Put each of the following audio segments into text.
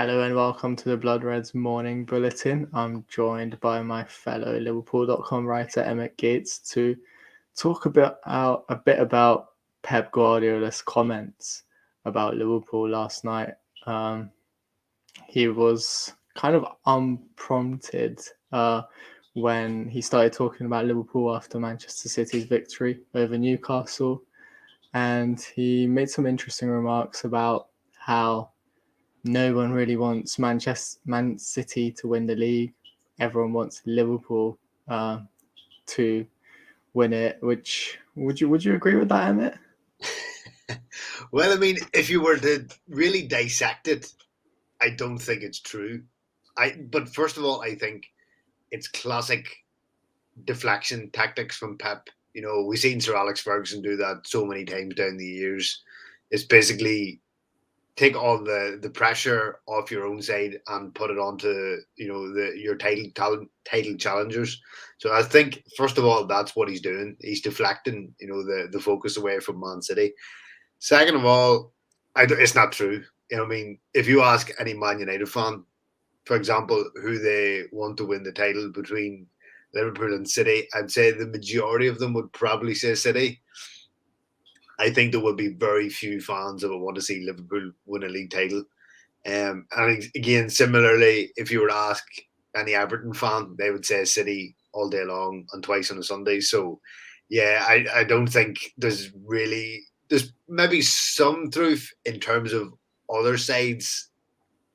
Hello and welcome to the Blood Reds Morning Bulletin. I'm joined by my fellow Liverpool.com writer Emmet to talk a bit about Pep Guardiola's comments about Liverpool last night. He was kind of unprompted when he started talking about Liverpool after Manchester City's victory over Newcastle, and he made some interesting remarks about how no one really wants Man City to win the league. Everyone wants Liverpool to win it. Which would you agree with that, Emmett? Well, I mean, if you were to really dissect it, I don't think it's true. But first of all, I think it's classic deflection tactics from Pep. You know, we've seen Sir Alex Ferguson do that so many times down the years. It's basically take all the pressure off your own side and put it onto your title challengers. So I think first of all that's what he's doing. He's deflecting the focus away from Man City. Second of all, it's not true. I mean, if you ask any Man United fan, for example, who they want to win the title between Liverpool and City, I'd say the majority of them would probably say City. I think there will be very few fans that will want to see Liverpool win a league title. And again, similarly, if you were to ask any Everton fan, they would say City all day long and twice on a Sunday. So, yeah, I don't think there's maybe some truth in terms of other sides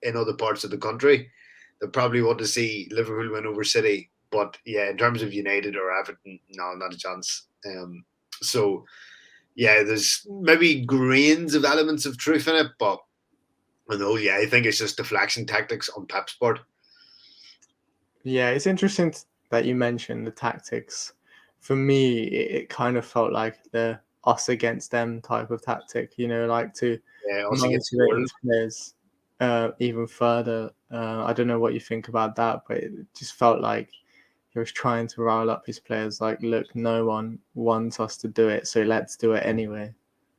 in other parts of the country that probably want to see Liverpool win over City. But yeah, in terms of United or Everton, no, not a chance. So yeah, there's maybe grains of elements of truth in it, but I think it's just deflection tactics on Pep's part. Yeah, it's interesting that you mentioned the tactics. For me, it kind of felt like the us against them type of tactic. Like to Yeah, also against the motivate world. his players even further. I don't know what you think about that, but it just felt like he was trying to rile up his players. Like, look, no one wants us to do it, so let's do it anyway.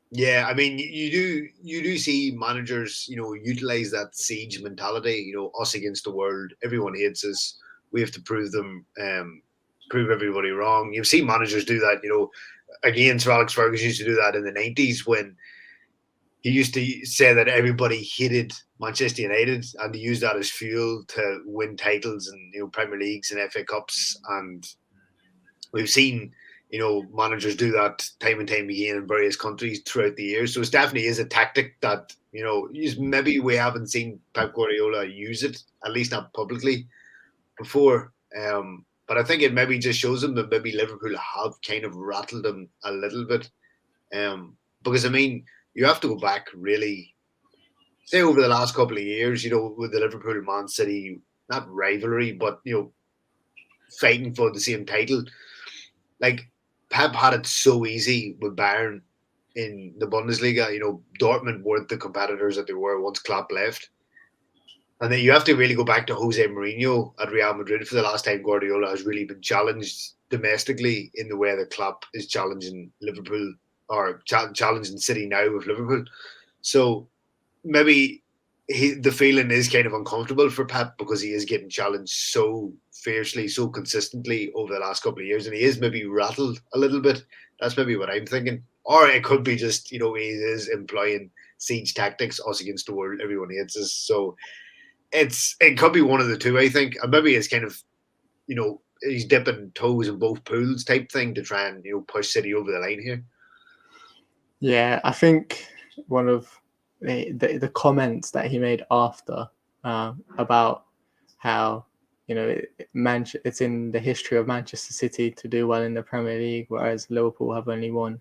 Yeah, I mean, you do see managers, utilize that siege mentality. Us against the world. Everyone hates us. We have to prove everybody wrong. You've seen managers do that. Again, Sir Alex Ferguson used to do that in the '90s when he used to say that everybody hated Manchester United, and he used that as fuel to win titles and Premier Leagues and FA Cups. And we've seen managers do that time and time again in various countries throughout the years. So it definitely is a tactic that maybe we haven't seen Pep Guardiola use it, at least not publicly, before. But I think it maybe just shows him that maybe Liverpool have kind of rattled him a little bit. Because I mean, you have to go back really, say over the last couple of years, with the Liverpool Man City, not rivalry, but fighting for the same title. Like Pep had it so easy with Bayern in the Bundesliga. Dortmund weren't the competitors that they were once Klopp left. And then you have to really go back to Jose Mourinho at Real Madrid for the last time Guardiola has really been challenged domestically in the way that Klopp is challenging Liverpool or challenging City now with Liverpool. So maybe the feeling is kind of uncomfortable for Pep because he is getting challenged so fiercely, so consistently over the last couple of years, and he is maybe rattled a little bit. That's maybe what I'm thinking. Or it could be just, he is employing siege tactics, us against the world, everyone hates us. So it could be one of the two, I think. And maybe it's kind of, he's dipping toes in both pools type thing to try and, push City over the line here. Yeah, I think one of the comments that he made after about how it's in the history of Manchester City to do well in the Premier League, whereas Liverpool have only won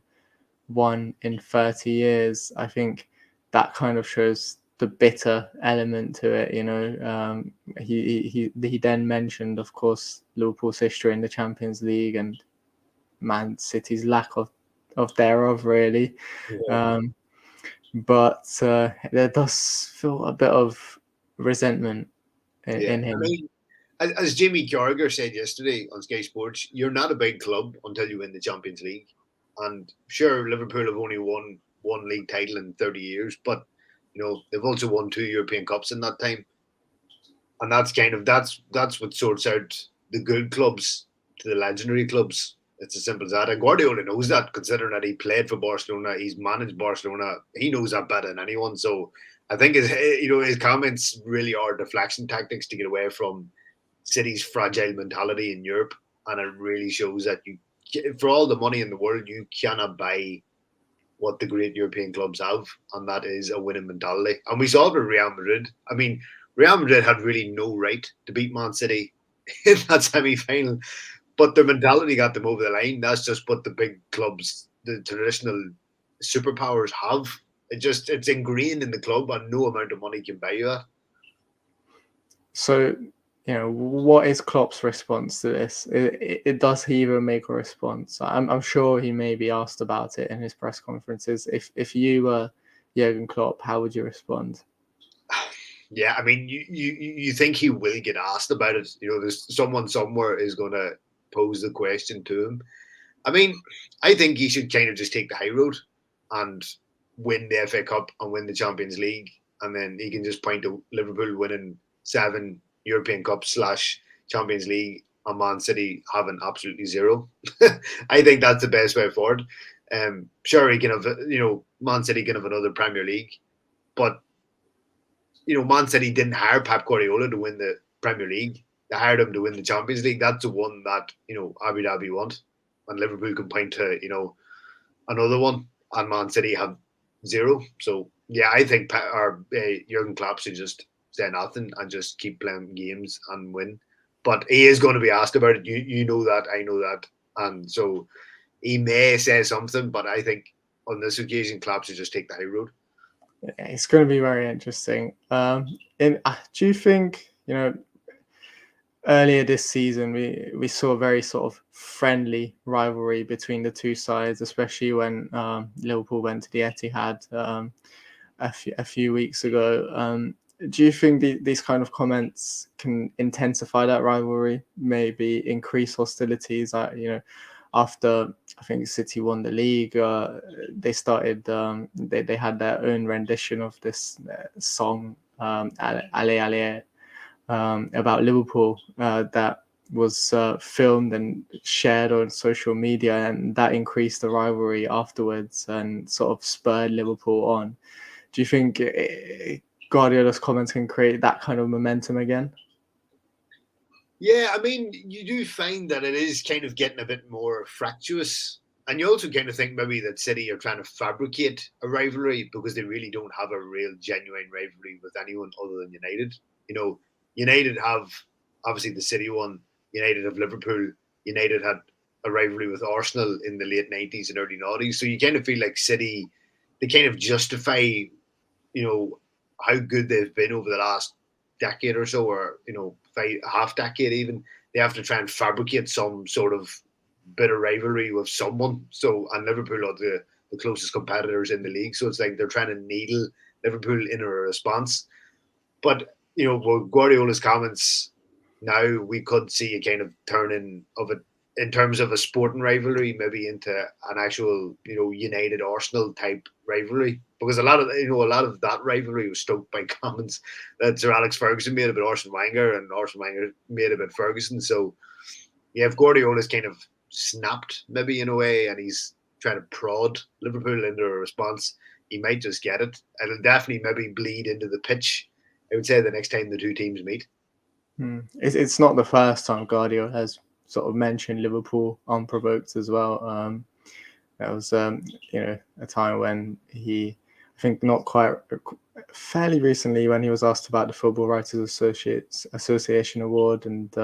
one in 30 years. I think that kind of shows the bitter element to it. He then mentioned, of course, Liverpool's history in the Champions League and Man City's lack of thereof, really. Yeah. But there does feel a bit of resentment Yeah. in I him. mean, as Jamie Carragher said yesterday on Sky Sports, you're not a big club until you win the Champions League. And sure, Liverpool have only won one league title in 30 years, but they've also won 2 European Cups in that time. and that's what sorts out the good clubs to the legendary clubs. It's as simple as that. And Guardiola knows that, considering that he played for Barcelona, he's managed Barcelona. He knows that better than anyone. So I think his comments really are deflection tactics to get away from City's fragile mentality in Europe, and it really shows that for all the money in the world, you cannot buy what the great European clubs have, and that is a winning mentality. And we saw it with Real Madrid. I mean, Real Madrid had really no right to beat Man City in that semi-final, but their mentality got them over the line. That's just what the big clubs, the traditional superpowers, have. It's ingrained in the club, and no amount of money can buy you that. So, what is Klopp's response to this? Does he even make a response? I'm sure he may be asked about it in his press conferences. If you were Jurgen Klopp, how would you respond? Yeah, I mean, you think he will get asked about it? There's someone somewhere is going to pose the question to him. I mean, I think he should kind of just take the high road and win the FA Cup and win the Champions League, and then he can just point to Liverpool winning 7 European Cups / Champions League and Man City having absolutely 0. I think that's the best way forward. Sure, he can have, Man City can have another Premier League, but Man City didn't hire Pep Guardiola to win the Premier League. They hired him to win the Champions League. That's the one that Abu Dhabi want, and Liverpool can point to another one, and Man City have 0. So yeah, I think Jurgen Klopp should just say nothing and just keep playing games and win. But he is going to be asked about it. You know that, I know that, and so he may say something. But I think on this occasion, Klopp should just take the high road. It's going to be very interesting. Do you think earlier this season we saw a very sort of friendly rivalry between the two sides, especially when Liverpool went to the Etihad a few weeks ago. Do you think these kind of comments can intensify that rivalry, maybe increase hostilities? After I think City won the league, they started. They had their own rendition of this song, "Ale Ale," about Liverpool that was filmed and shared on social media, and that increased the rivalry afterwards and sort of spurred Liverpool on. Do you think Guardiola's comments can create that kind of momentum again? Yeah, I mean, you do find that it is kind of getting a bit more fractious. And you also kind of think maybe that City are trying to fabricate a rivalry because they really don't have a real genuine rivalry with anyone other than United. United have obviously the City one, United have Liverpool, United had a rivalry with Arsenal in the late 90s and early 90s. So you kind of feel like City, they kind of justify, how good they've been over the last decade or so, or half decade even. They have to try and fabricate some sort of bitter rivalry with someone. So, and Liverpool are the closest competitors in the league, so it's like they're trying to needle Liverpool in a response. But with Guardiola's comments now, we could see a kind of turning of it in terms of a sporting rivalry, maybe into an actual United Arsenal type rivalry, because a lot of that rivalry was stoked by comments that Sir Alex Ferguson made about Arsene Wenger, and Arsene Wenger made about Ferguson. So yeah, if Guardiola's kind of snapped maybe in a way, and he's trying to prod Liverpool into a response, he might just get it. It'll definitely maybe bleed into the pitch, I would say, the next time the two teams meet. It's not the first time Guardiola has sort of mentioned Liverpool unprovoked as well. That was a time when he, I think not quite fairly recently, when he was asked about the Football Writers Association award, and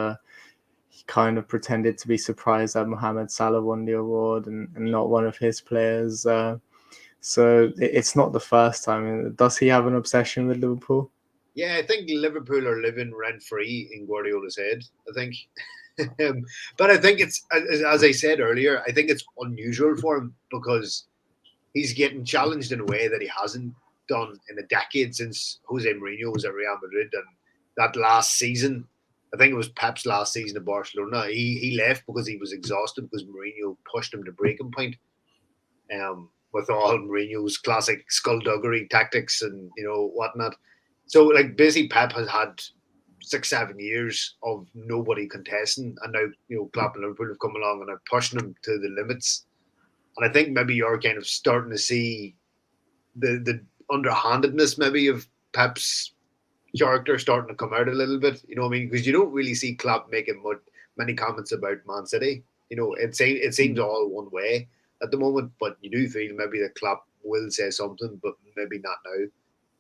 he kind of pretended to be surprised that Mohamed Salah won the award and not one of his players. So it's not the first time. Does he have an obsession with Liverpool? Yeah, I think Liverpool are living rent free in Guardiola's head. I think, but I think it's, as I said earlier, I think it's unusual for him because he's getting challenged in a way that he hasn't done in a decade since Jose Mourinho was at Real Madrid, and that last season, I think it was Pep's last season at Barcelona. He left because he was exhausted because Mourinho pushed him to breaking point. With all Mourinho's classic skullduggery tactics and whatnot. So like basically Pep has had 6-7 years of nobody contesting, and now Klopp and Liverpool have come along and are pushing them to the limits. And I think maybe you're kind of starting to see the underhandedness maybe of Pep's character starting to come out a little bit. You know what I mean? Because you don't really see Klopp making many comments about Man City. It seems all one way at the moment, but you do feel maybe that Klopp will say something, but maybe not now.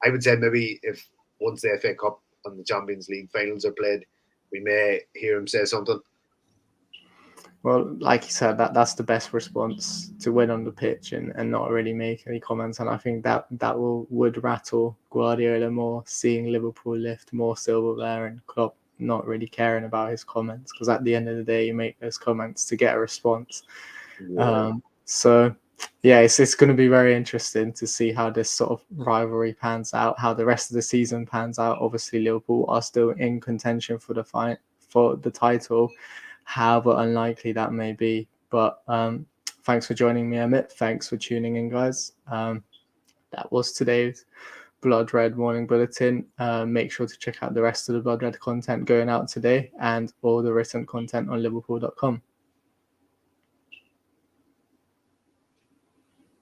I would say maybe if once the FA Cup and the Champions League finals are played, we may hear him say something. Well, like you said, that's the best response, to win on the pitch and not really make any comments. And I think that would rattle Guardiola more, seeing Liverpool lift more silverware and Klopp not really caring about his comments, because at the end of the day, you make those comments to get a response. Yeah. So yeah, it's going to be very interesting to see how this sort of rivalry pans out, how the rest of the season pans out. Obviously, Liverpool are still in contention for the title, however unlikely that may be. But thanks for joining me, Emmet. Thanks for tuning in, guys. That was today's Blood Red Morning Bulletin. Make sure to check out the rest of the Blood Red content going out today and all the written content on Liverpool.com.